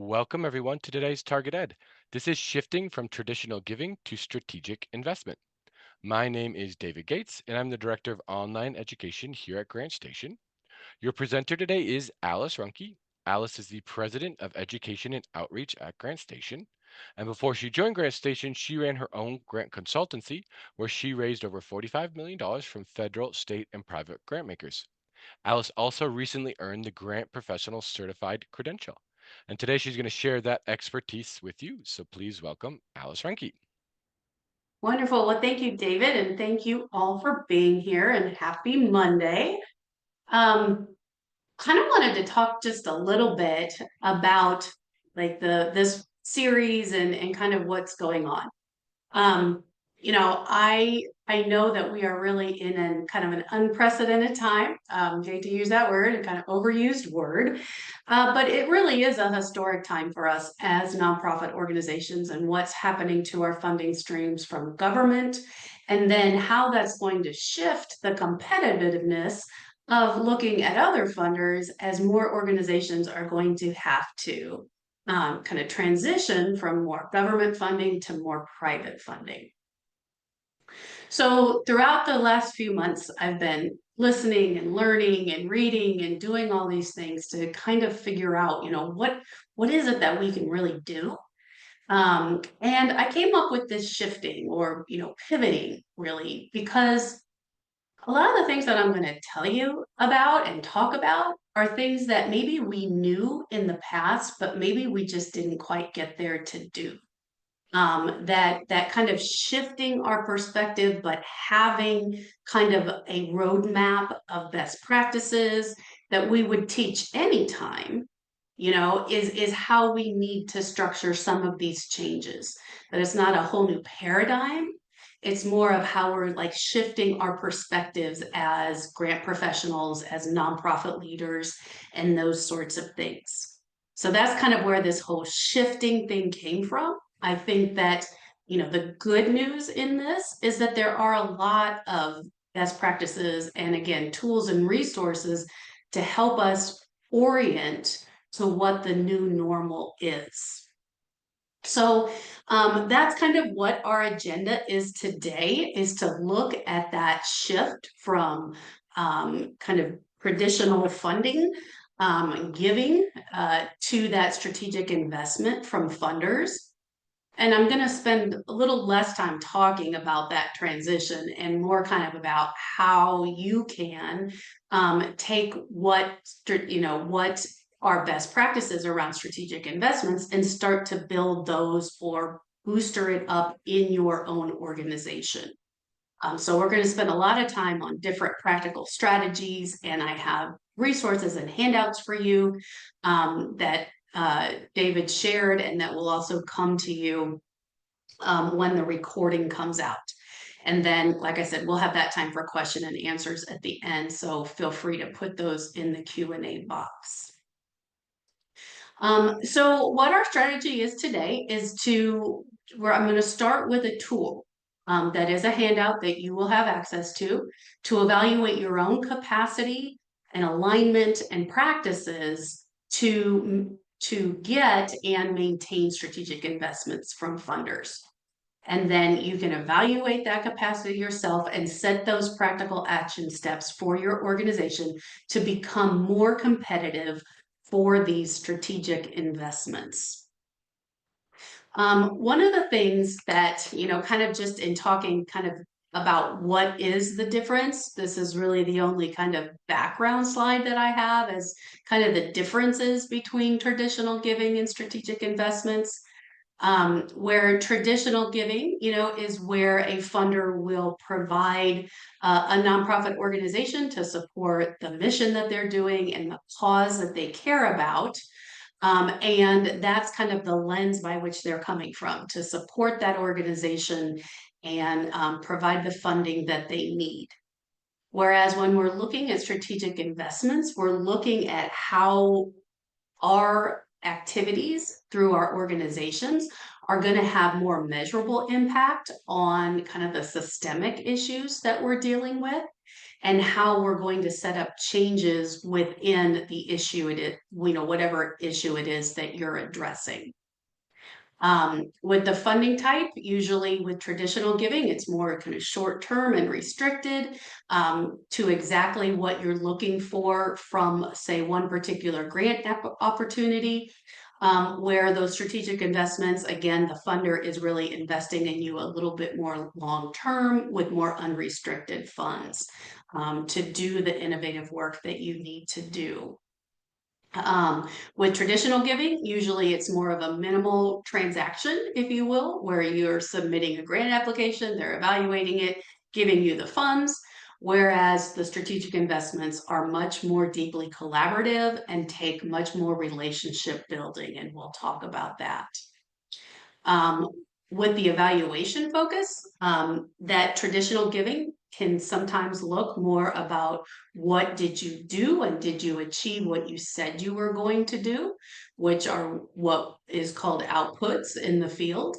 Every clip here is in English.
Welcome, everyone, to today's Target Ed. This is shifting from traditional giving to strategic investment. My name is David Gates, and I'm the Director of Online Education here at Grant Station. Your presenter today is Alice Ruhnke. Alice is the President of Education and Outreach at Grant Station. And before she joined Grant Station, she ran her own grant consultancy where she raised over $45 million from federal, state, and private grant makers. Alice also recently earned the Grant Professional Certified credential. And today she's going to share that expertise with you. So please welcome Alice Ruhnke. Wonderful. Well, thank you, David, and thank you all for being here and happy Monday. Um, Kind of wanted to talk just a little bit about like this series and kind of what's going on. Um, I know that we are really in an kind of an unprecedented time. Hate to use that word, a kind of overused word, but it really is a historic time for us as nonprofit organizations and what's happening to our funding streams from government, and then how that's going to shift the competitiveness of looking at other funders as more organizations are going to have to kind of transition from more government funding to more private funding. So throughout the last few months, I've been listening and learning and reading and doing all these things to kind of figure out, what is it that we can really do? And I came up with this shifting or, pivoting really, because a lot of the things that I'm going to tell you about and talk about are things that maybe we knew in the past, but maybe we just didn't quite get there to do. That kind of shifting our perspective, but having kind of a roadmap of best practices that we would teach anytime, is how we need to structure some of these changes. That it's not a whole new paradigm. It's more of how we're like shifting our perspectives as grant professionals, as nonprofit leaders, and those sorts of things. So that's kind of where this whole shifting thing came from. I think that, the good news in this is that there are a lot of best practices and again, tools and resources to help us orient to what the new normal is. So that's kind of what our agenda is today, is to look at that shift from kind of traditional funding giving to that strategic investment from funders. And I'm going to spend a little less time talking about that transition and more kind of about how you can take what are best practices around strategic investments and start to build those or booster it up in your own organization. So we're going to spend a lot of time on different practical strategies, and I have resources and handouts for you that David shared, and that will also come to you when the recording comes out. And then, like I said, we'll have that time for question and answers at the end. So feel free to put those in the Q&A box. So what our strategy is today is where I'm going to start with a tool that is a handout that you will have access to evaluate your own capacity and alignment and practices to get and maintain strategic investments from funders. And then you can evaluate that capacity yourself and set those practical action steps for your organization to become more competitive for these strategic investments. One of the things that, kind of just in talking kind of about what is the difference, this is really the only kind of background slide that I have as kind of the differences between traditional giving and strategic investments. Where traditional giving, is where a funder will provide a nonprofit organization to support the mission that they're doing and the cause that they care about. And that's kind of the lens by which they're coming from to support that organization and provide the funding that they need. Whereas when we're looking at strategic investments, we're looking at how our activities through our organizations are going to have more measurable impact on kind of the systemic issues that we're dealing with. and how we're going to set up changes within the issue it is, whatever issue it is that you're addressing. With the funding type, usually with traditional giving, it's more kind of short term and restricted to exactly what you're looking for from, say, one particular grant opportunity. Where those strategic investments, again, the funder is really investing in you a little bit more long term with more unrestricted funds to do the innovative work that you need to do. With traditional giving, usually it's more of a minimal transaction, if you will, where you're submitting a grant application, they're evaluating it, giving you the funds, whereas the strategic investments are much more deeply collaborative and take much more relationship building, and we'll talk about that. Um, with the evaluation focus, that traditional giving can sometimes look more about what did you do and did you achieve what you said you were going to do, which are what is called outputs in the field.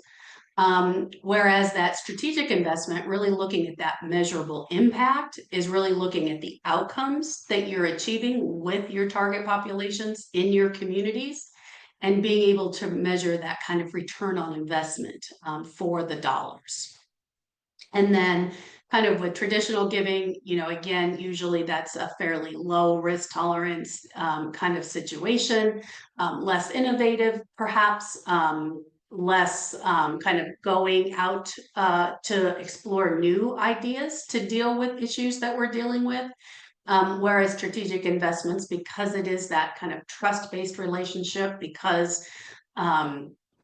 Whereas that strategic investment, really looking at that measurable impact, is really looking at the outcomes that you're achieving with your target populations in your communities and being able to measure that kind of return on investment for the dollars. And then kind of with traditional giving, again, usually that's a fairly low risk tolerance kind of situation, less innovative, perhaps, less kind of going out to explore new ideas to deal with issues that we're dealing with. Whereas strategic investments, because it is that kind of trust-based relationship, because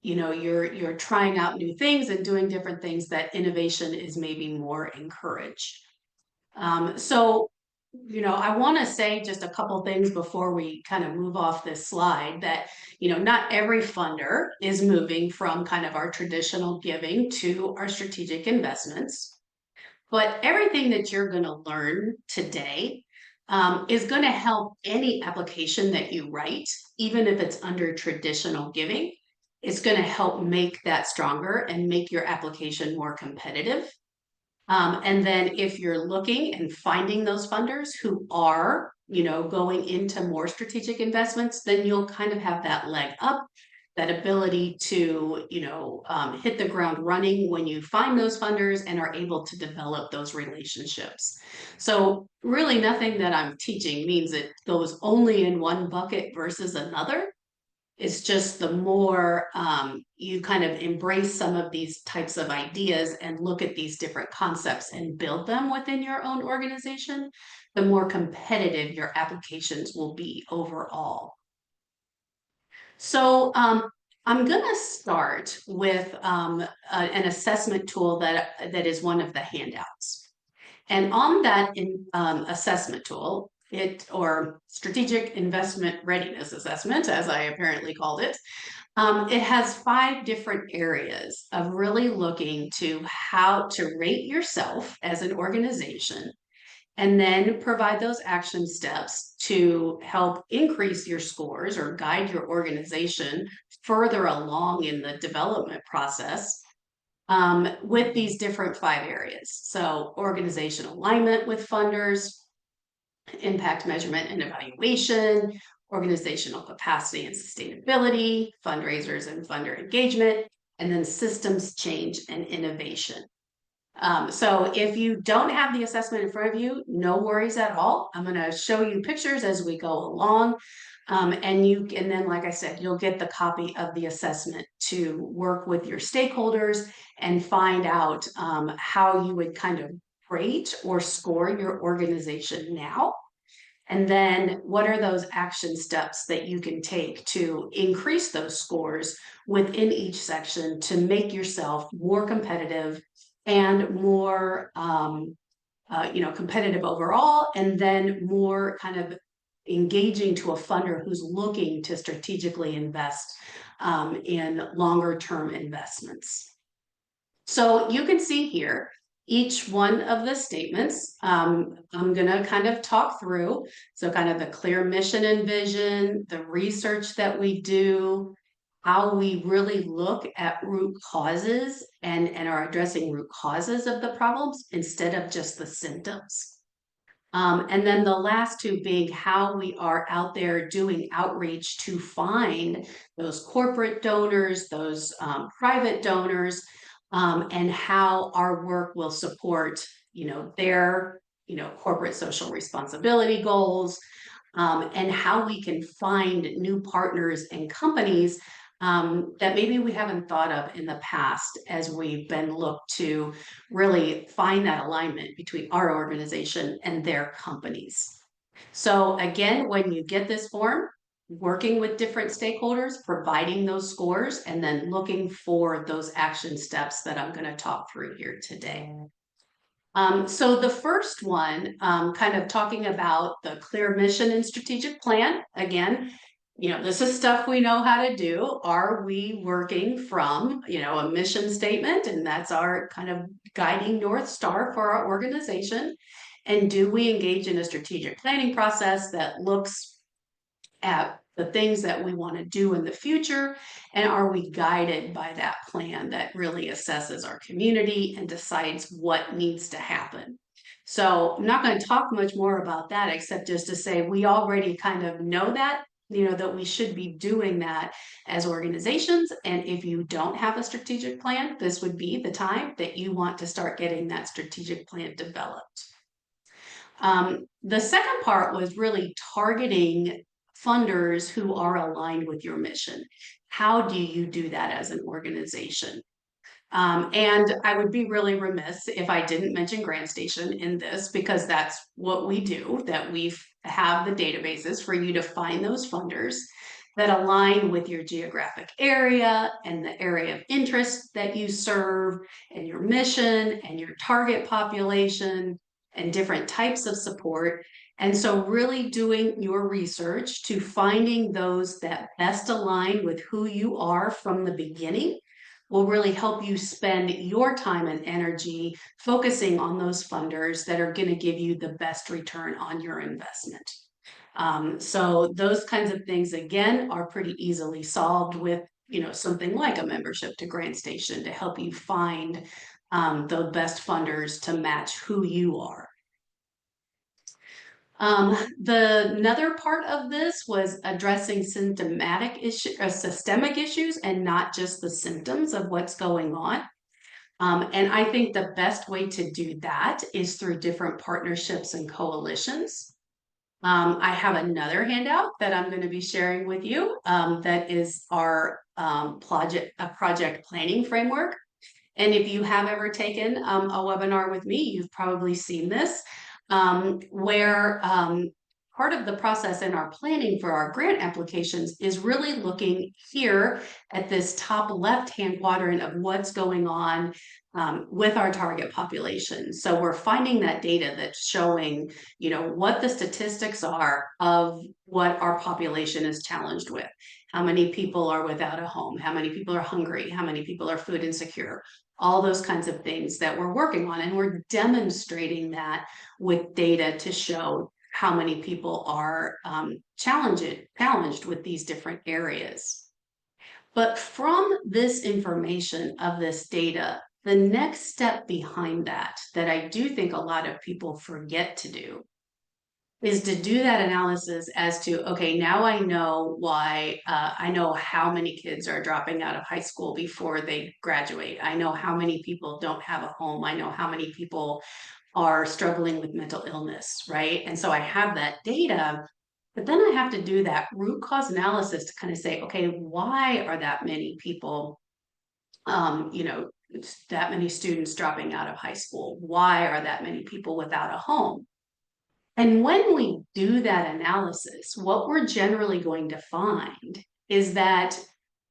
you're trying out new things and doing different things, that innovation is maybe more encouraged. So I want to say just a couple things before we kind of move off this slide that, not every funder is moving from kind of our traditional giving to our strategic investments. But everything that you're going to learn today is going to help any application that you write, even if it's under traditional giving. It's going to help make that stronger and make your application more competitive. And then if you're looking and finding those funders who are, going into more strategic investments, then you'll kind of have that leg up, that ability to, hit the ground running when you find those funders and are able to develop those relationships. So really nothing that I'm teaching means it goes only in one bucket versus another. It's just the more you kind of embrace some of these types of ideas and look at these different concepts and build them within your own organization, the more competitive your applications will be overall. So I'm going to start with an assessment tool that is one of the handouts. And on that assessment tool, or strategic investment readiness assessment, as I apparently called it, it has 5 different areas of really looking to how to rate yourself as an organization, and then provide those action steps to help increase your scores or guide your organization further along in the development process with these different 5 areas. So organizational alignment with funders, impact measurement and evaluation, organizational capacity and sustainability, fundraisers and funder engagement, and then systems change and innovation. So if you don't have the assessment in front of you, no worries at all. I'm going to show you pictures as we go along. And then, like I said, you'll get the copy of the assessment to work with your stakeholders and find out how you would kind of rate or score your organization now. And then what are those action steps that you can take to increase those scores within each section to make yourself more competitive and more competitive overall, and then more kind of engaging to a funder who's looking to strategically invest in longer term investments. So you can see here each one of the statements. I'm going to kind of talk through. So kind of the clear mission and vision, the research that we do, how we really look at root causes and are addressing root causes of the problems instead of just the symptoms. And then the last two being how we are out there doing outreach to find those corporate donors, those private donors, and how our work will support, their, corporate social responsibility goals, and how we can find new partners and companies that maybe we haven't thought of in the past as we've been looked to really find that alignment between our organization and their companies. So again, when you get this form, working with different stakeholders, providing those scores, and then looking for those action steps that I'm going to talk through here today. So the first one, kind of talking about the clear mission and strategic plan. Again, this is stuff we know how to do. Are we working from, a mission statement? And that's our kind of guiding North Star for our organization. And do we engage in a strategic planning process that looks at the things that we want to do in the future? And are we guided by that plan that really assesses our community and decides what needs to happen? So I'm not going to talk much more about that, except just to say we already kind of know that, that we should be doing that as organizations. And if you don't have a strategic plan, this would be the time that you want to start getting that strategic plan developed. The second part was really targeting funders who are aligned with your mission. How do you do that as an organization? And I would be really remiss if I didn't mention GrantStation in this, because that's what we do, that we have the databases for you to find those funders that align with your geographic area and the area of interest that you serve and your mission and your target population and different types of support. And so really doing your research to finding those that best align with who you are from the beginning will really help you spend your time and energy focusing on those funders that are going to give you the best return on your investment. So those kinds of things, again, are pretty easily solved with, something like a membership to GrantStation to help you find the best funders to match who you are. Another part of this was addressing systemic issues and not just the symptoms of what's going on. And I think the best way to do that is through different partnerships and coalitions. I have another handout that I'm going to be sharing with you that is our project planning framework. And if you have ever taken a webinar with me, you've probably seen this, where part of the process in our planning for our grant applications is really looking here at this top left-hand quadrant of what's going on with our target population. So we're finding that data that's showing, what the statistics are of what our population is challenged with. How many people are without a home? How many people are hungry? How many people are food insecure? All those kinds of things that we're working on. And we're demonstrating with data to show how many people are challenged with these different areas. But from this information of this data, the next step behind that I do think a lot of people forget to do is to do that analysis as to, okay, now I know why, I know how many kids are dropping out of high school before they graduate. I know how many people don't have a home. I know how many people are struggling with mental illness, right? And so I have that data, but then I have to do that root cause analysis to kind of say, okay, why are that many people, that many students dropping out of high school? Why are that many people without a home? And when we do that analysis, what we're generally going to find is that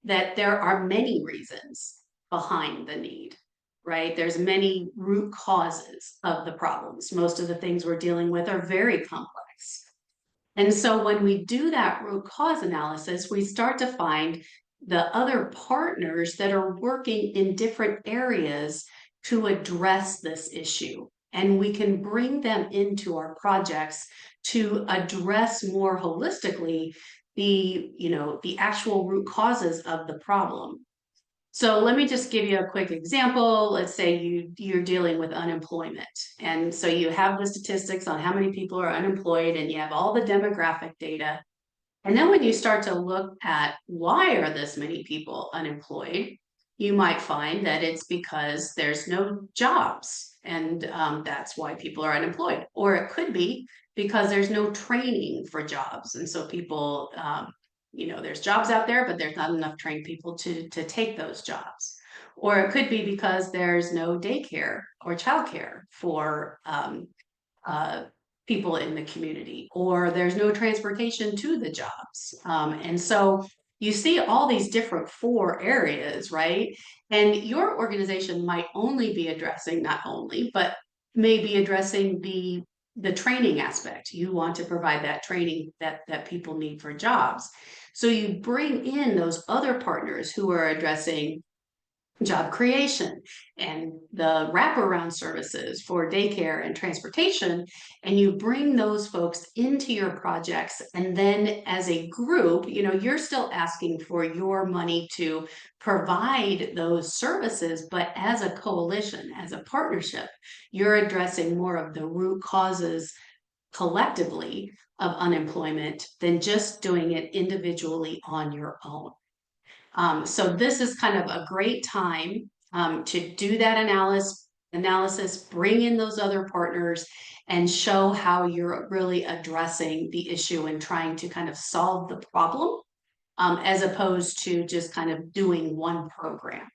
there are many reasons behind the need, right? There's many root causes of the problems. Most of the things we're dealing with are very complex. And so when we do that root cause analysis, we start to find the other partners that are working in different areas to address this issue. And we can bring them into our projects to address more holistically the actual root causes of the problem. So let me just give you a quick example. Let's say you're dealing with unemployment. And so you have the statistics on how many people are unemployed and you have all the demographic data. And then when you start to look at why are this many people unemployed, you might find that it's because there's no jobs, and that's why people are unemployed. Or it could be because there's no training for jobs, and so people, there's jobs out there, but there's not enough trained people to take those jobs. Or it could be because there's no daycare or childcare for uh, people in the community, or there's no transportation to the jobs. And so you see all these different four areas, right? And your organization might only be addressing, not only, but maybe addressing the training aspect. You want to provide that training that people need for jobs. So you bring in those other partners who are addressing job creation and the wraparound services for daycare and transportation, and you bring those folks into your projects. And then as a group, you're still asking for your money to provide those services, but as a coalition, as a partnership, you're addressing more of the root causes collectively of unemployment than just doing it individually on your own. So this is kind of a great time to do that analysis, bring in those other partners, and show how you're really addressing the issue and trying to kind of solve the problem, as opposed to just kind of doing one program.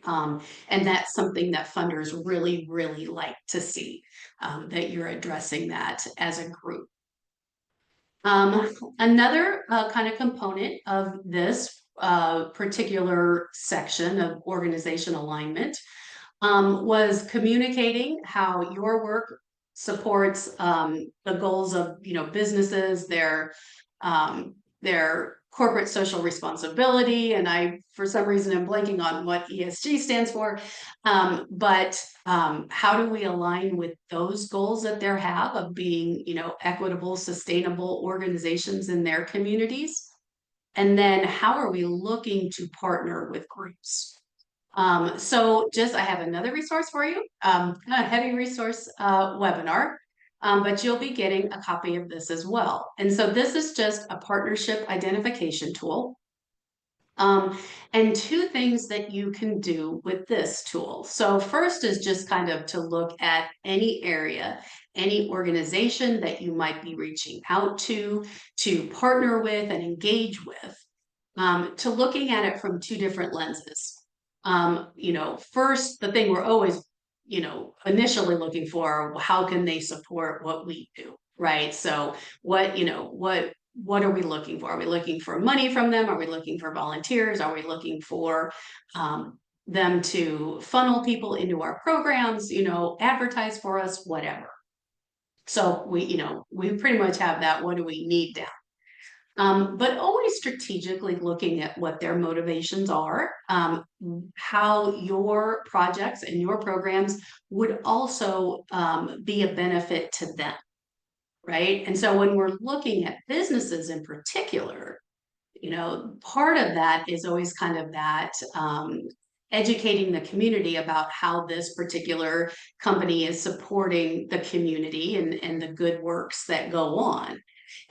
And that's something that funders really, really like to see, that you're addressing that as a group. Another kind of component of this particular section of organization alignment was communicating how your work supports the goals of businesses, their corporate social responsibility, and I, for some reason, am blanking on what ESG stands for. But how do we align with those goals that they have of being, equitable, sustainable organizations in their communities? And then how are we looking to partner with groups? So I have another resource for you, a heavy resource webinar, but you'll be getting a copy of this as well. And so this is just a partnership identification tool. And two things that you can do with this tool. So first is just kind of to look at any area, any organization that you might be reaching out to partner with and engage with, to looking at it from two different lenses. First, the thing we're always, initially looking for, how can they support what we do, right? So what are we looking for? Are we looking for money from them? Are we looking for volunteers? Are we looking for them to funnel people into our programs, advertise for us, whatever. So we pretty much have that. What do we need down? But always strategically looking at what their motivations are, how your projects and your programs would also be a benefit to them, right? And so when we're looking at businesses in particular, part of that is always kind of that educating the community about how this particular company is supporting the community and the good works that go on.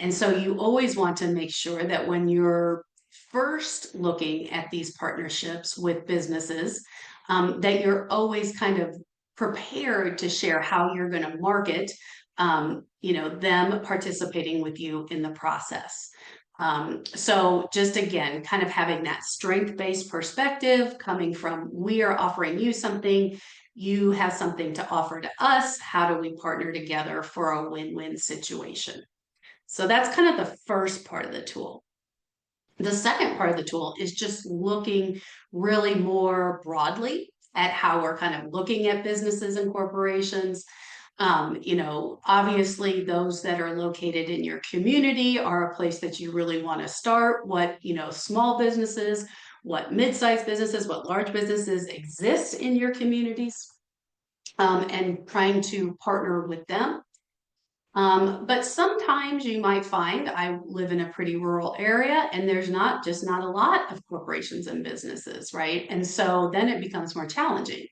And so you always want to make sure that when you're first looking at these partnerships with businesses, that you're always kind of prepared to share how you're going to market, them participating with you in the process. So just again, kind of having that strength-based perspective coming from, we are offering you something, you have something to offer to us. How do we partner together for a win-win situation? So that's kind of the first part of the tool. The second part of the tool is just looking really more broadly at how we're kind of looking at businesses and corporations. Obviously those that are located in your community are a place that you really want to start. What, small businesses, what mid-sized businesses, what large businesses exist in your communities, and trying to partner with them. But sometimes you might find, I live in a pretty rural area and there's not a lot of corporations and businesses, right? And so then it becomes more challenging.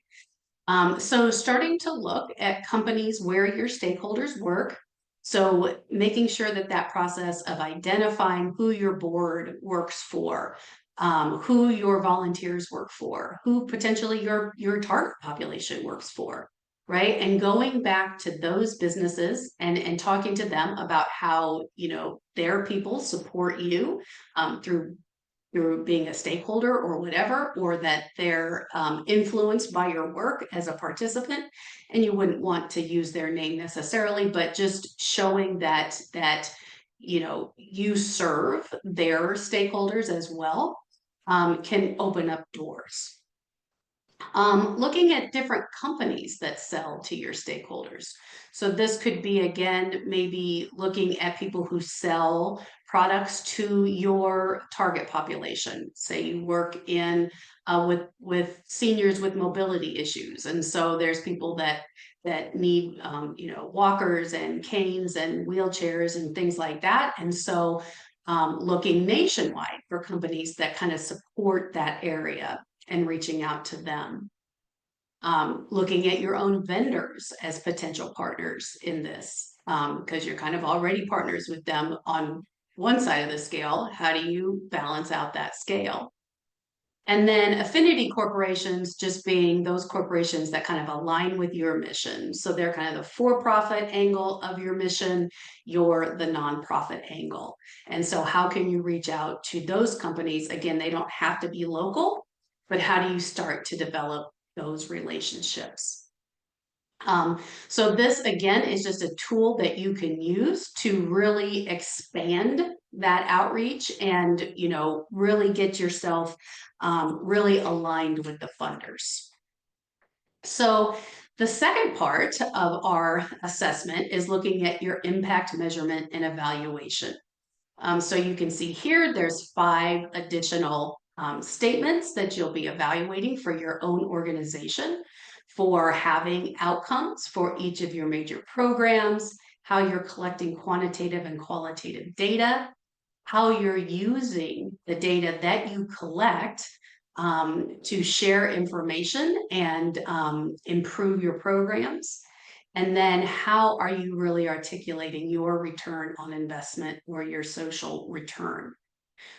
So starting to look at companies where your stakeholders work. So making sure that that process of identifying who your board works for, who your volunteers work for, who potentially your target population works for, right? And going back to those businesses and talking to them about how, their people support you through being a stakeholder or whatever, or that they're influenced by your work as a participant. And you wouldn't want to use their name necessarily, but just showing that you serve their stakeholders as well, can open up doors. Looking at different companies that sell to your stakeholders. So this could be, again, maybe looking at people who sell products to your target population. Say you work in with seniors with mobility issues, and so there's people that need walkers and canes and wheelchairs and things like that. And so looking nationwide for companies that kind of support that area and reaching out to them. Looking at your own vendors as potential partners in this, because you're kind of already partners with them on one side of the scale. How do you balance out that scale? And then affinity corporations just being those corporations that kind of align with your mission. So they're kind of the for-profit angle of your mission, you're the nonprofit angle. And so how can you reach out to those companies? Again, they don't have to be local, but how do you start to develop those relationships? So this again is just a tool that you can use to really expand that outreach and really get yourself really aligned with the funders. So the second part of our assessment is looking at your impact measurement and evaluation. So you can see here, there's 5 additional statements that you'll be evaluating for your own organization for having outcomes for each of your major programs, how you're collecting quantitative and qualitative data, how you're using the data that you collect to share information and improve your programs. And then how are you really articulating your return on investment or your social return?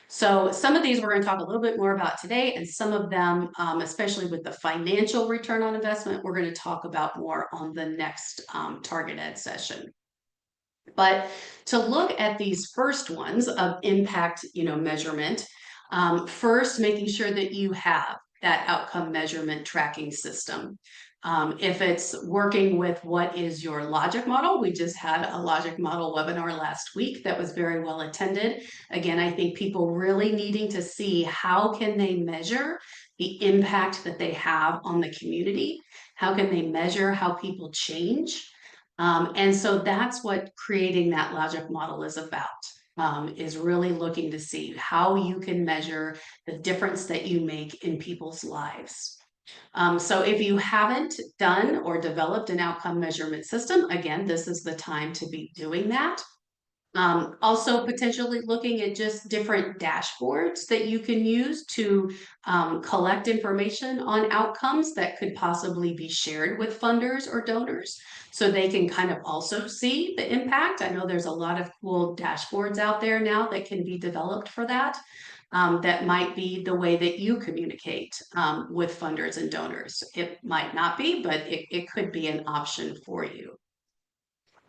So some of these we're going to talk a little bit more about today, and some of them, especially with the financial return on investment, we're going to talk about more on the next Target Ed session. But to look at these first ones of impact, measurement, first making sure that you have that outcome measurement tracking system. If it's working with what is your logic model, we just had a logic model webinar last week that was very well attended. Again, I think people really needing to see how can they measure the impact that they have on the community? How can they measure how people change? And so that's what creating that logic model is about, is really looking to see how you can measure the difference that you make in people's lives. So if you haven't done or developed an outcome measurement system, again, this is the time to be doing that. Also potentially looking at just different dashboards that you can use to collect information on outcomes that could possibly be shared with funders or donors so they can kind of also see the impact. I know there's a lot of cool dashboards out there now that can be developed for that. That might be the way that you communicate with funders and donors. It might not be, but it could be an option for you.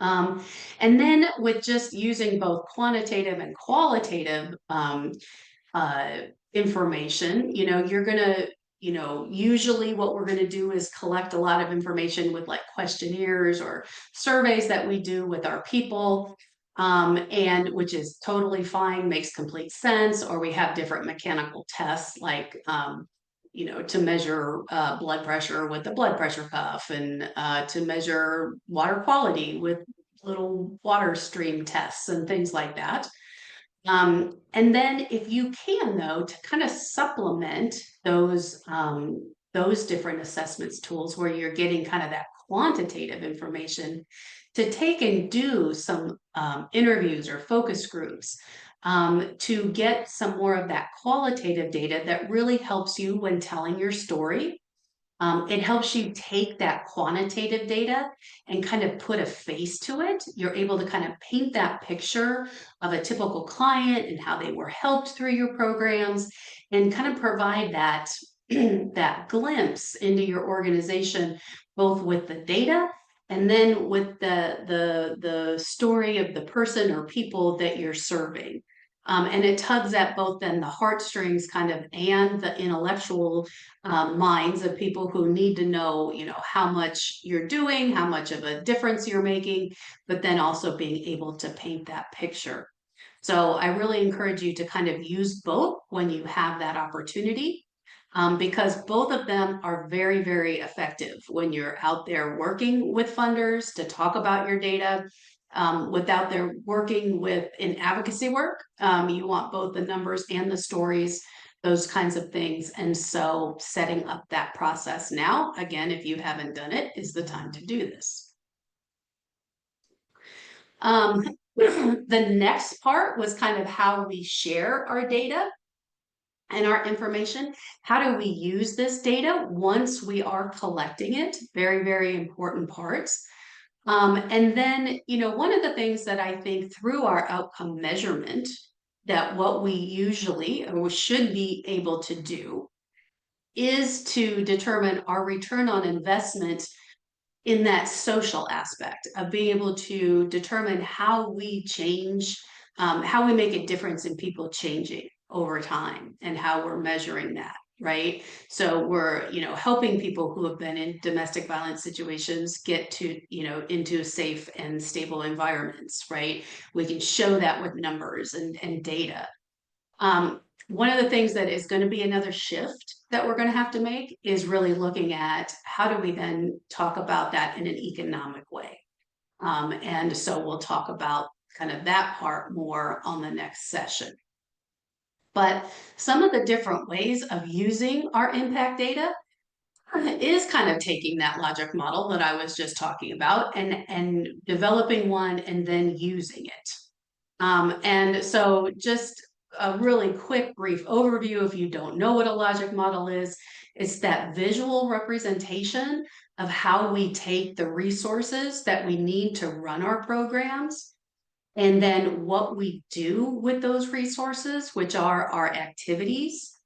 And then with just using both quantitative and qualitative uh, information, you're gonna, usually what we're gonna do is collect a lot of information with like questionnaires or surveys that we do with our people, and which is totally fine, makes complete sense, or we have different mechanical tests like to measure blood pressure with the blood pressure cuff and to measure water quality with little water stream tests and things like that. And then if you can, though, to kind of supplement those those different assessments tools where you're getting kind of that quantitative information to take and do some interviews or focus groups to get some more of that qualitative data that really helps you when telling your story. It helps you take that quantitative data and kind of put a face to it. You're able to kind of paint that picture of a typical client and how they were helped through your programs and kind of provide that, that glimpse into your organization, both with the data and then with the story of the person or people that you're serving. And it tugs at both then the heartstrings kind of and the intellectual minds of people who need to know, how much you're doing, how much of a difference you're making, but then also being able to paint that picture. So I really encourage you to kind of use both when you have that opportunity, because both of them are very, very effective when you're out there working with funders to talk about your data. Without there working with in advocacy work, you want both the numbers and the stories, those kinds of things. And so setting up that process now, again, if you haven't done it, is the time to do this. The next part was kind of how we share our data and our information. How do we use this data once we are collecting it? Very, very important parts. And then, one of the things that I think through our outcome measurement, that what we usually or should be able to do is to determine our return on investment in that social aspect of being able to determine how we change, how we make a difference in people changing over time and how we're measuring that. Right. So we're, helping people who have been in domestic violence situations get to, into safe and stable environments. Right. We can show that with numbers and data. One of the things that is going to be another shift that we're going to have to make is really looking at how do we then talk about that in an economic way. And so we'll talk about kind of that part more on the next session. But some of the different ways of using our impact data is kind of taking that logic model that I was just talking about and developing one and then using it. And so just a really quick, brief overview, if you don't know what a logic model is, it's that visual representation of how we take the resources that we need to run our programs, and then what we do with those resources, which are our activities.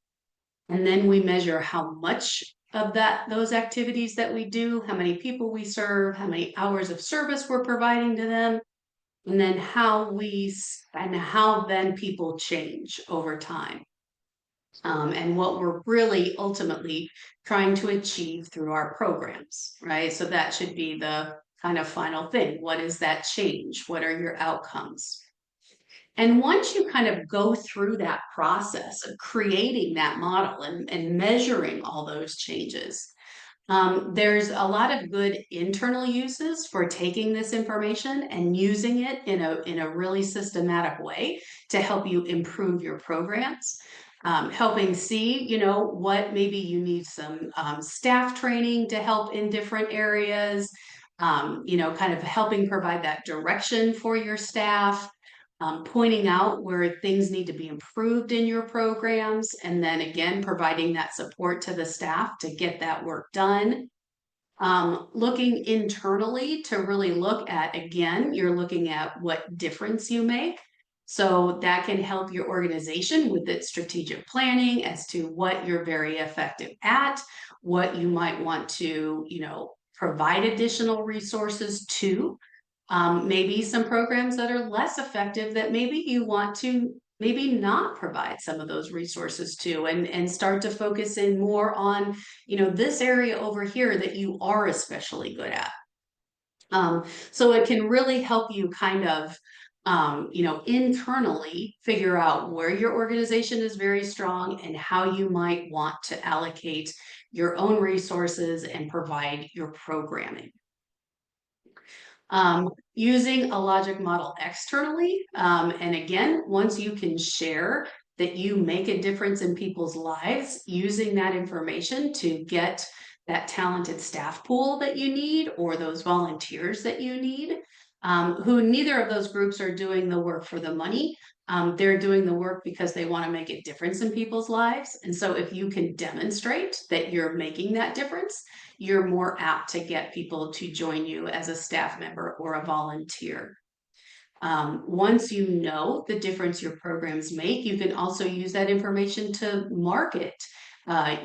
And then we measure how much of those activities that we do, how many people we serve, how many hours of service we're providing to them, and then how then people change over time, and what we're really ultimately trying to achieve through our programs, right? So that should be the kind of final thing. What is that change? What are your outcomes? And once you kind of go through that process of creating that model and measuring all those changes, there's a lot of good internal uses for taking this information and using it in a really systematic way to help you improve your programs. Helping see, what maybe you need some staff training to help in different areas, kind of helping provide that direction for your staff, pointing out where things need to be improved in your programs, and then again, providing that support to the staff to get that work done. Looking internally to really look at, again, you're looking at what difference you make. So that can help your organization with its strategic planning as to what you're very effective at, what you might want to, provide additional resources to. Maybe some programs that are less effective that maybe you want to maybe not provide some of those resources to, and start to focus in more on, this area over here that you are especially good at. So it can really help you kind of, internally figure out where your organization is very strong and how you might want to allocate your own resources and provide your programming. Using a logic model externally. And again, once you can share that you make a difference in people's lives using that information to get that talented staff pool that you need or those volunteers that you need, who neither of those groups are doing the work for the money. They're doing the work because they want to make a difference in people's lives. And so if you can demonstrate that you're making that difference, you're more apt to get people to join you as a staff member or a volunteer. Once you know the difference your programs make, you can also use that information to market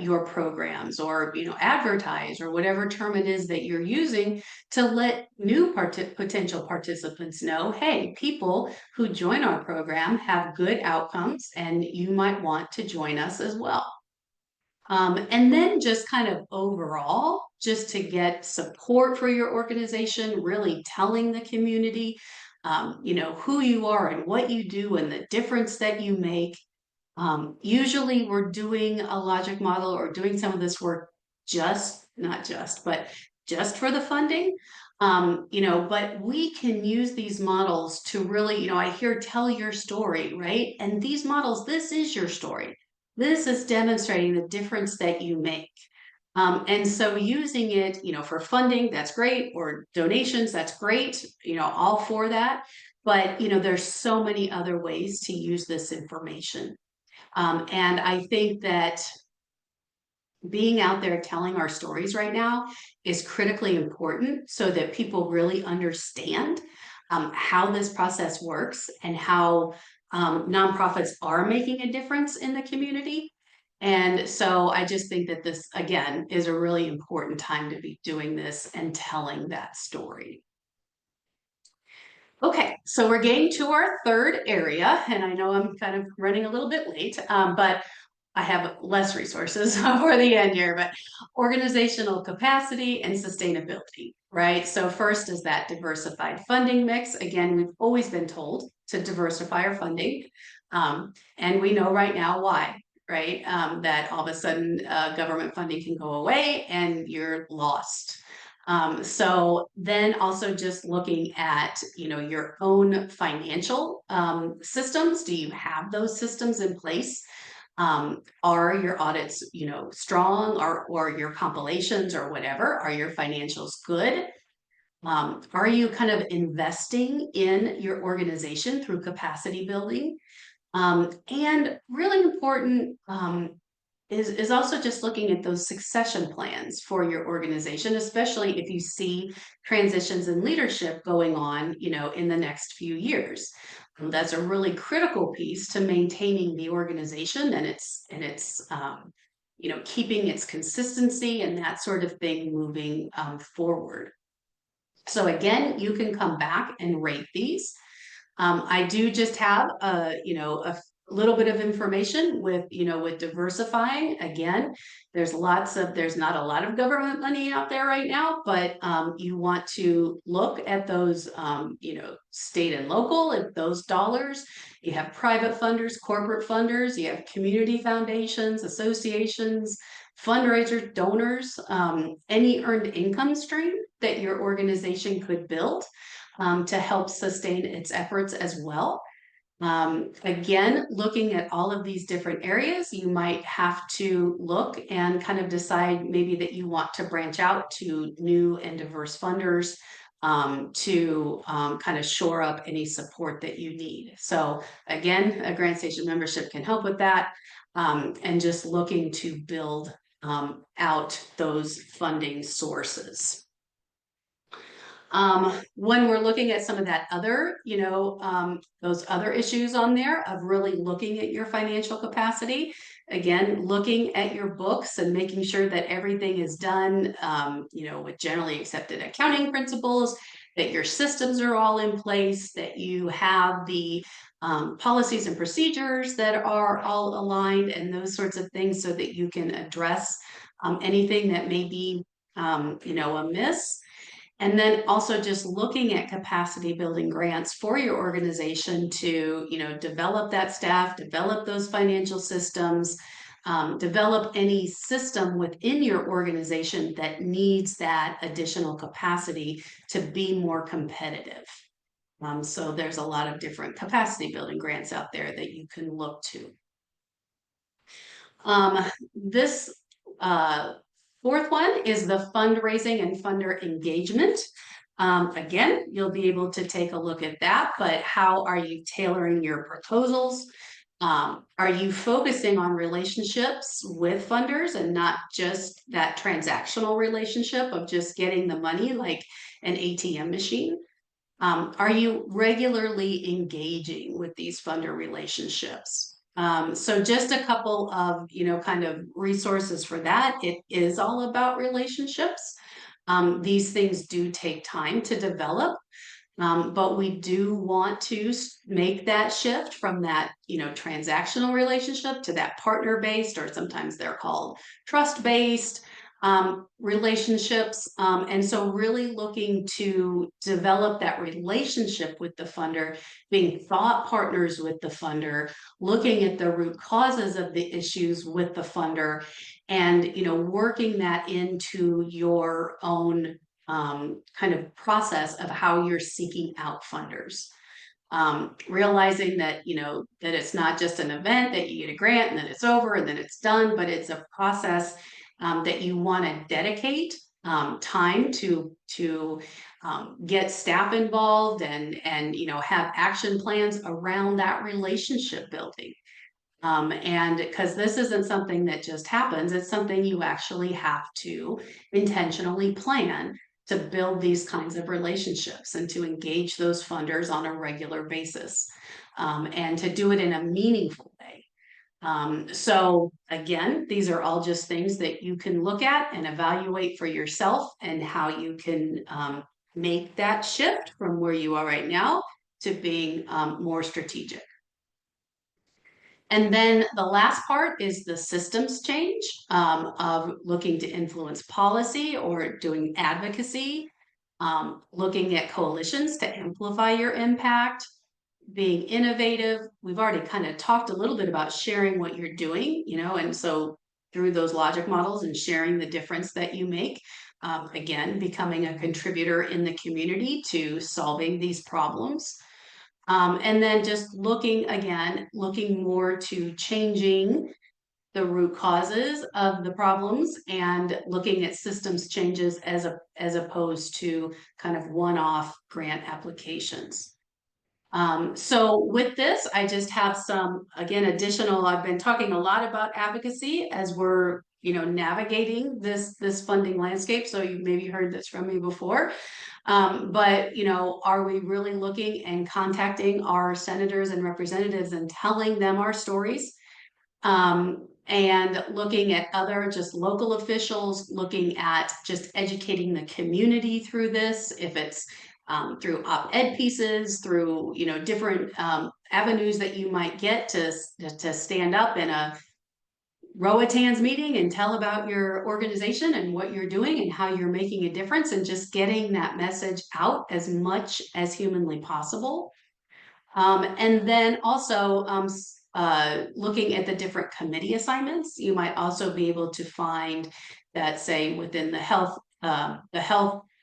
your programs, or advertise, or whatever term it is that you're using, to let new potential participants know, hey, people who join our program have good outcomes and you might want to join us as well. And then just kind of overall, just to get support for your organization, really telling the community, who you are and what you do and the difference that you make. Usually we're doing a logic model or doing some of this work not just, but just for the funding. But we can use these models to really, I hear tell your story, right? And these models, this is your story. This is demonstrating the difference that you make. And so using it, for funding, that's great, or donations, that's great, all for that. But, there's so many other ways to use this information. And I think that being out there telling our stories right now is critically important so that people really understand how this process works and how nonprofits are making a difference in the community. And so I just think that this, again, is a really important time to be doing this and telling that story. Okay, so we're getting to our third area, and I know I'm kind of running a little bit late, but I have less resources for the end here, but organizational capacity and sustainability, right? So first is that diversified funding mix. Again, we've always been told to diversify our funding, and we know right now why, right? That all of a sudden government funding can go away and you're lost. So then also just looking at, your own financial systems. Do you have those systems in place? Are your audits, strong, or your compilations or whatever? Are your financials good? Are you kind of investing in your organization through capacity building? And really important is also just looking at those succession plans for your organization, especially if you see transitions in leadership going on, in the next few years. That's a really critical piece to maintaining the organization and keeping its consistency and that sort of thing moving forward. So again, you can come back and rate these. I do just have a little bit of information with, with diversifying. Again, there's not a lot of government money out there right now, but you want to look at those, state and local, if those dollars. You have private funders, corporate funders, you have community foundations, associations, fundraisers, donors, any earned income stream that your organization could build to help sustain its efforts as well. Again, looking at all of these different areas, you might have to look and kind of decide maybe that you want to branch out to new and diverse funders to kind of shore up any support that you need. So again, a GrantStation membership can help with that, and just looking to build out those funding sources. When we're looking at some of that other, those other issues on there of really looking at your financial capacity, again, looking at your books and making sure that everything is done, with generally accepted accounting principles, that your systems are all in place, that you have the policies and procedures that are all aligned and those sorts of things so that you can address anything that may be, amiss. And then also just looking at capacity building grants for your organization to, develop that staff, develop those financial systems, develop any system within your organization that needs that additional capacity to be more competitive. So there's a lot of different capacity building grants out there that you can look to. This uh, fourth one is the fundraising and funder engagement. Again, you'll be able to take a look at that, but how are you tailoring your proposals? Are you focusing on relationships with funders and not just that transactional relationship of just getting the money like an ATM machine? Are you regularly engaging with these funder relationships? So just a couple of, kind of resources for that. It is all about relationships. These things do take time to develop, but we do want to make that shift from that, transactional relationship to that partner-based, or sometimes they're called trust-based relationships. And so really looking to develop that relationship with the funder, being thought partners with the funder, looking at the root causes of the issues with the funder, and, working that into your own kind of process of how you're seeking out funders. Realizing that, that it's not just an event that you get a grant and then it's over and then it's done, but it's a process that you want to dedicate time to get staff involved and have action plans around that relationship building. And because this isn't something that just happens, it's something you actually have to intentionally plan to build these kinds of relationships and to engage those funders on a regular basis, and to do it in a meaningful way. So again, these are all just things that you can look at and evaluate for yourself and how you can make that shift from where you are right now to being more strategic. And then the last part is the systems change of looking to influence policy or doing advocacy, looking at coalitions to amplify your impact, being innovative. We've already kind of talked a little bit about sharing what you're doing, and so through those logic models and sharing the difference that you make. Again, becoming a contributor in the community to solving these problems. And then just looking more to changing the root causes of the problems and looking at systems changes as opposed to kind of one-off grant applications. So with this, I just have some, again, additional, I've been talking a lot about advocacy as we're, navigating this funding landscape. So you maybe heard this from me before. But, are we really looking and contacting our senators and representatives and telling them our stories? And looking at other just local officials, looking at just educating the community through this, if it's through op-ed pieces, through different avenues that you might get to stand up in a Roatan's meeting and tell about your organization and what you're doing and how you're making a difference, and just getting that message out as much as humanly possible. And then also looking at the different committee assignments, you might also be able to find that, say, within the health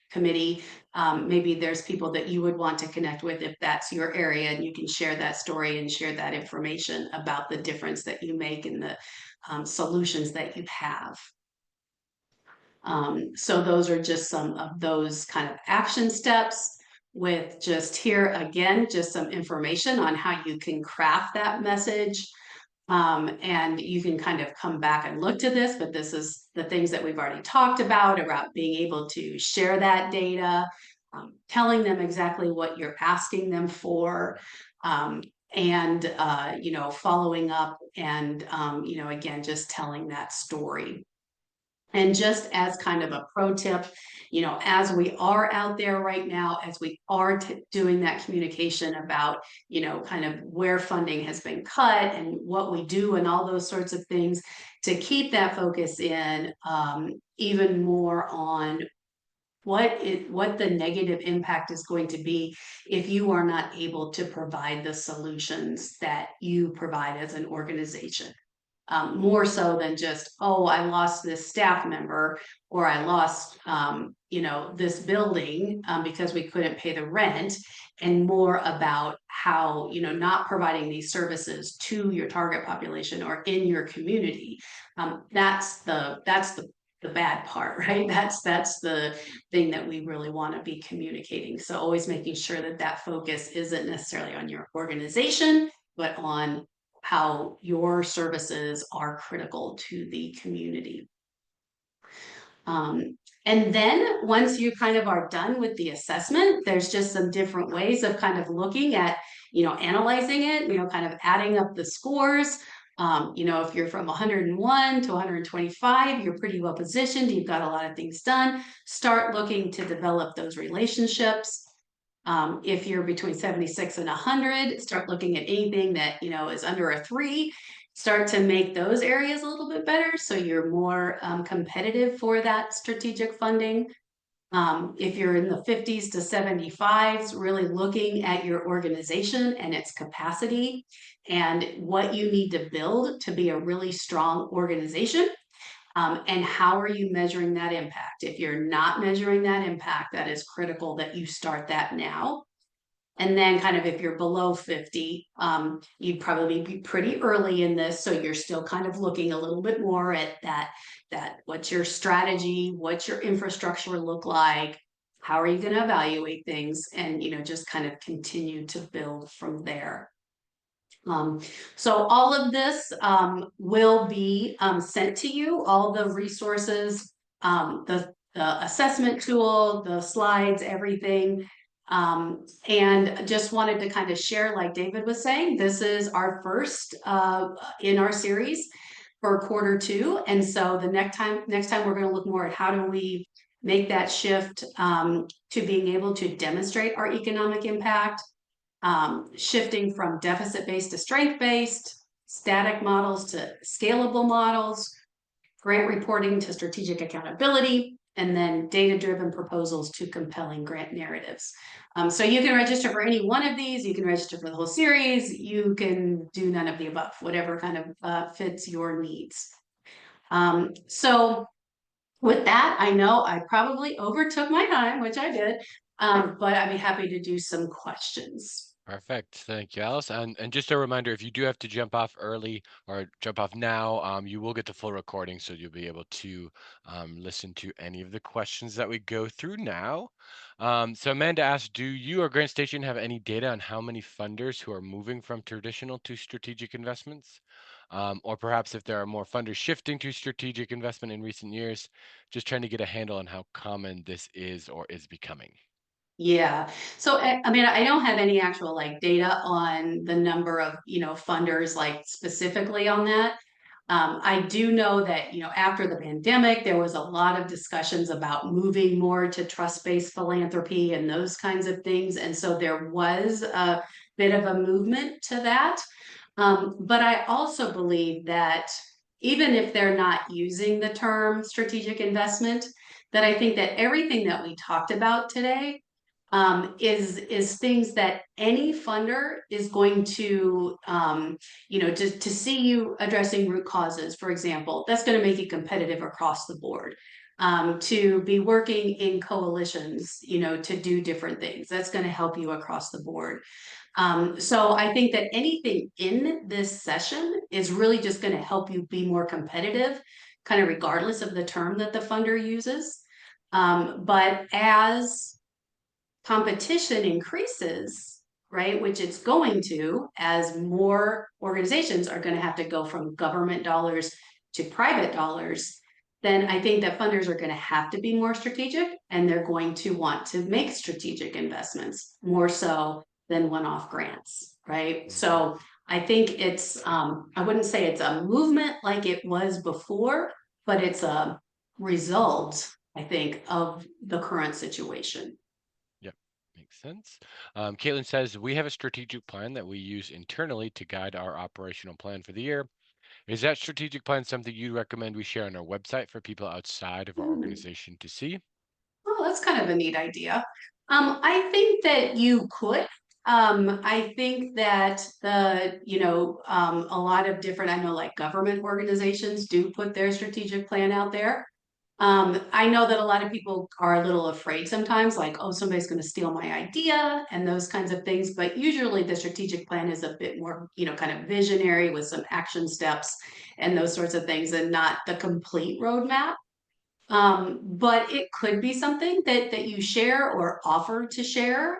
committee, maybe there's people that you would want to connect with if that's your area, and you can share that story and share that information about the difference that you make and the solutions that you have. So those are just some of those kind of action steps, with just here again, just some information on how you can craft that message. And you can kind of come back and look to this, but this is the things that we've already talked about being able to share that data, telling them exactly what you're asking them for, and following up and again, just telling that story. And just as kind of a pro tip, as we are out there right now, as we are doing that communication about, kind of where funding has been cut and what we do and all those sorts of things, to keep that focus in even more on what the negative impact is going to be if you are not able to provide the solutions that you provide as an organization. More so than just, oh, I lost this staff member, or I lost this building because we couldn't pay the rent, and more about how, not providing these services to your target population or in your community. That's the bad part, right? That's the thing that we really want to be communicating. So always making sure that that focus isn't necessarily on your organization, but on how your services are critical to the community. And then once you kind of are done with the assessment, there's just some different ways of kind of looking at, analyzing it, kind of adding up the scores. If you're from 101 to 125, you're pretty well positioned. You've got a lot of things done. Start looking to develop those relationships. If you're between 76 and 100, start looking at anything that, is under a 3. Start to make those areas a little bit better so you're more competitive for that strategic funding. If you're in the 50s to 75s, really looking at your organization and its capacity and what you need to build to be a really strong organization. And how are you measuring that impact? If you're not measuring that impact, that is critical that you start that now. And then kind of if you're below 50, you'd probably be pretty early in this. So you're still kind of looking a little bit more at that what's your strategy, what's your infrastructure look like, how are you going to evaluate things, and just kind of continue to build from there. So all of this will be sent to you, all the resources, the assessment tool, the slides, everything. And just wanted to kind of share, like David was saying, this is our first in our series for quarter 2. And so the next time we're going to look more at how do we make that shift to being able to demonstrate our economic impact, shifting from deficit-based to strength-based, static models to scalable models, grant reporting to strategic accountability, and then data-driven proposals to compelling grant narratives. So you can register for any one of these. You can register for the whole series. You can do none of the above, whatever kind of fits your needs. So with that, I know I probably overtook my time, which I did, but I'd be happy to do some questions. Perfect. Thank you, Alice. And just a reminder, if you do have to jump off early or jump off now, you will get the full recording, so you'll be able to listen to any of the questions that we go through now. So Amanda asked, do you or Grant Station have any data on how many funders who are moving from traditional to strategic investments? Or perhaps if there are more funders shifting to strategic investment in recent years, just trying to get a handle on how common this is or is becoming. Yeah. So I mean, I don't have any actual like data on the number of, funders like specifically on that. I do know that, after the pandemic, there was a lot of discussions about moving more to trust-based philanthropy and those kinds of things. And so there was a bit of a movement to that. But I also believe that even if they're not using the term strategic investment, that I think that everything that we talked about today is things that any funder is going to, to see you addressing root causes, for example, that's going to make you competitive across the board. To be working in coalitions, to do different things, that's going to help you across the board. So I think that anything in this session is really just going to help you be more competitive, kind of regardless of the term that the funder uses. But as competition increases, right, which it's going to, as more organizations are going to have to go from government dollars to private dollars, then I think that funders are going to have to be more strategic, and they're going to want to make strategic investments more so than one-off grants, right? So I think it's, I wouldn't say it's a movement like it was before, but it's a result, I think, of the current situation. Yep, makes sense. Caitlin says, we have a strategic plan that we use internally to guide our operational plan for the year. Is that strategic plan something you recommend we share on our website for people outside of our Hmm. organization to see? Oh, that's kind of a neat idea. I think that you could. I think that a lot of different, I know like government organizations do put their strategic plan out there. I know that a lot of people are a little afraid sometimes, like, oh, somebody's going to steal my idea and those kinds of things. But usually the strategic plan is a bit more, kind of visionary with some action steps and those sorts of things, and not the complete roadmap. But it could be something that you share or offer to share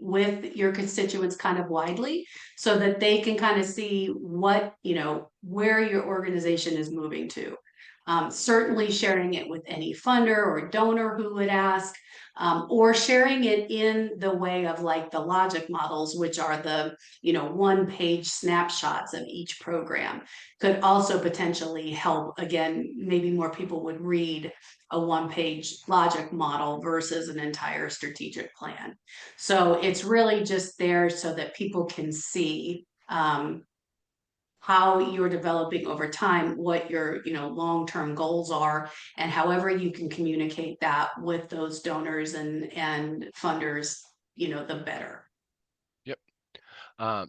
with your constituents kind of widely, so that they can kind of see what, where your organization is moving to. Certainly sharing it with any funder or donor who would ask, or sharing it in the way of like the logic models, which are the, one-page snapshots of each program, could also potentially help. Again, maybe more people would read a one-page logic model versus an entire strategic plan. So it's really just there so that people can see how you're developing over time, what your, long-term goals are, and however you can communicate that with those donors and funders, the better. Yep.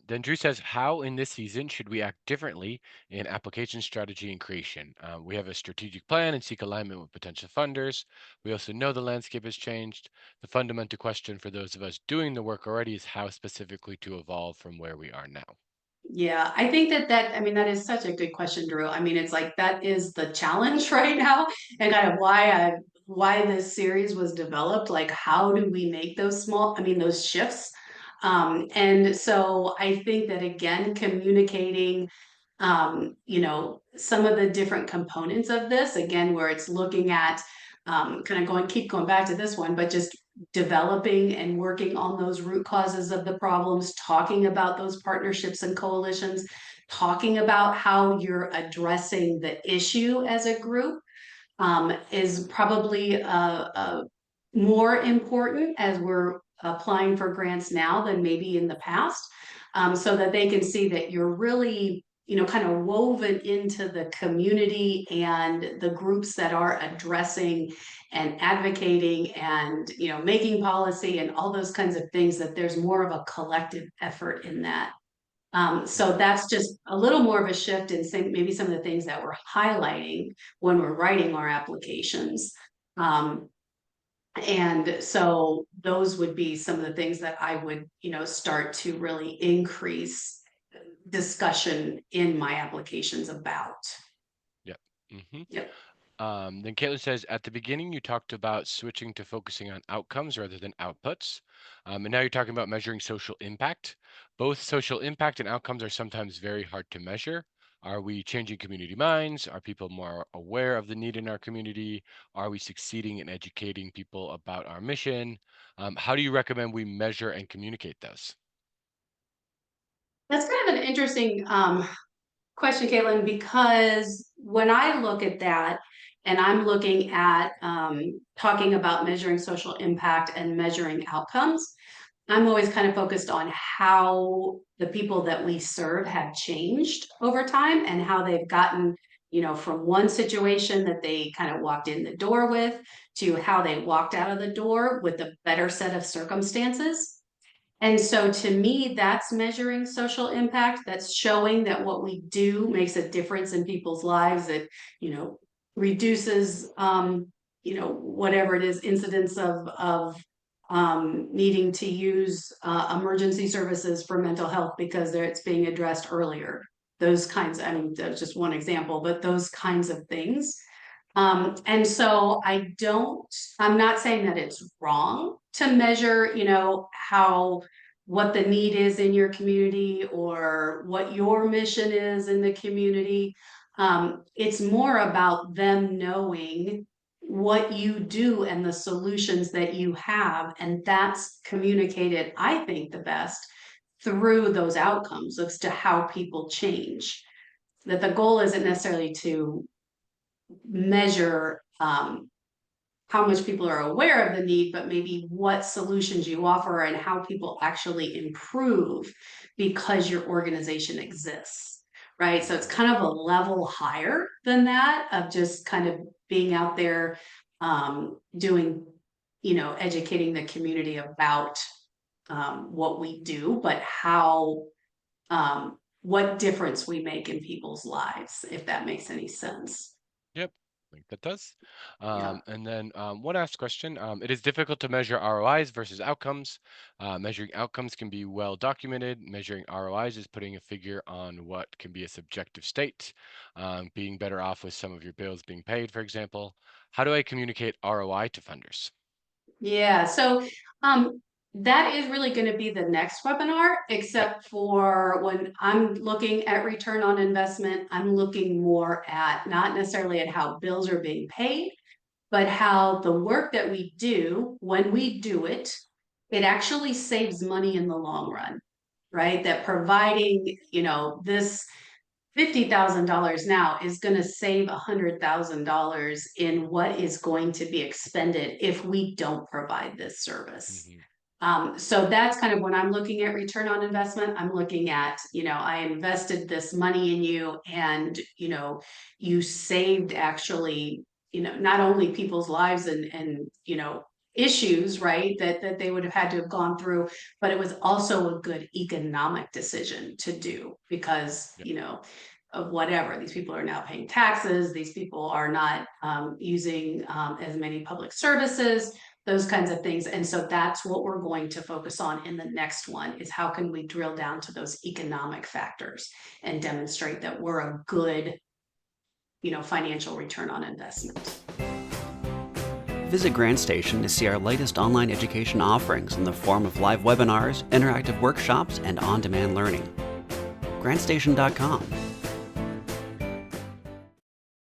Then Drew says, how in this season should we act differently in application strategy and creation? We have a strategic plan and seek alignment with potential funders. We also know the landscape has changed. The fundamental question for those of us doing the work already is how specifically to evolve from where we are now. Yeah, I think I mean, that is such a good question, Drew. I mean, it's like that is the challenge right now, and kind of why this series was developed. Like, how do we make those shifts? And so I think that again, communicating, some of the different components of this, again, where it's looking at kind of keep going back to this one, but just developing and working on those root causes of the problems, talking about those partnerships and coalitions, talking about how you're addressing the issue as a group, is probably more important as we're applying for grants now than maybe in the past, so that they can see that you're really, kind of woven into the community and the groups that are addressing and advocating and, making policy and all those kinds of things, that there's more of a collective effort in that. So that's just a little more of a shift in maybe some of the things that we're highlighting when we're writing our applications. Um, and so those would be some of the things that I would, start to really increase discussion in my applications about. Yep. hmm Yep. Then Caitlin says, at the beginning, you talked about switching to focusing on outcomes rather than outputs. And now you're talking about measuring social impact. Both social impact and outcomes are sometimes very hard to measure. Are we changing community minds? Are people more aware of the need in our community? Are we succeeding in educating people about our mission? How do you recommend we measure and communicate those? That's kind of an interesting question, Caitlin, because when I look at that and I'm looking at talking about measuring social impact and measuring outcomes, I'm always kind of focused on how the people that we serve have changed over time and how they've gotten, from one situation that they kind of walked in the door with to how they walked out of the door with a better set of circumstances. And so to me, that's measuring social impact. That's showing that what we do makes a difference in people's lives. It, reduces, whatever it is, incidents of needing to use emergency services for mental health because it's being addressed earlier. Those kinds, I mean, that's just one example, but those kinds of things. And so I'm not saying that it's wrong to measure, what the need is in your community or what your mission is in the community. It's more about them knowing what you do and the solutions that you have. And that's communicated, I think, the best through those outcomes as to how people change. That the goal isn't necessarily to measure how much people are aware of the need, but maybe what solutions you offer and how people actually improve because your organization exists, right? So it's kind of a level higher than that of just kind of being out there doing, educating the community about what we do, but what difference we make in people's lives, if that makes any sense. Yep. think that does. Yeah. And then one last question. It is difficult to measure ROIs versus outcomes. Measuring outcomes can be well documented. Measuring ROIs is putting a figure on what can be a subjective state, being better off with some of your bills being paid, for example. How do I communicate ROI to funders? Yeah, so um, that is really going to be the next webinar, Yep. except for when I'm looking at return on investment, I'm looking more at not necessarily at how bills are being paid, but how the work that we do, when we do it, it actually saves money in the long run, right? That providing, this $50,000 now is going to save $100,000 in what is going to be expended if we don't provide this service. Hmm. So that's kind of when I'm looking at return on investment. I'm looking at, I invested this money in you and, you saved actually, not only people's lives and issues, right, that they would have had to have gone through, but it was also a good economic decision to do because, Yep. of whatever. These people are now paying taxes. These people are not using as many public services, those kinds of things. And so that's what we're going to focus on in the next one is how can we drill down to those economic factors and demonstrate that we're a good, financial return on investment. Visit GrandStation to see our latest online education offerings in the form of live webinars, interactive workshops, and on-demand learning. GrandStation.com.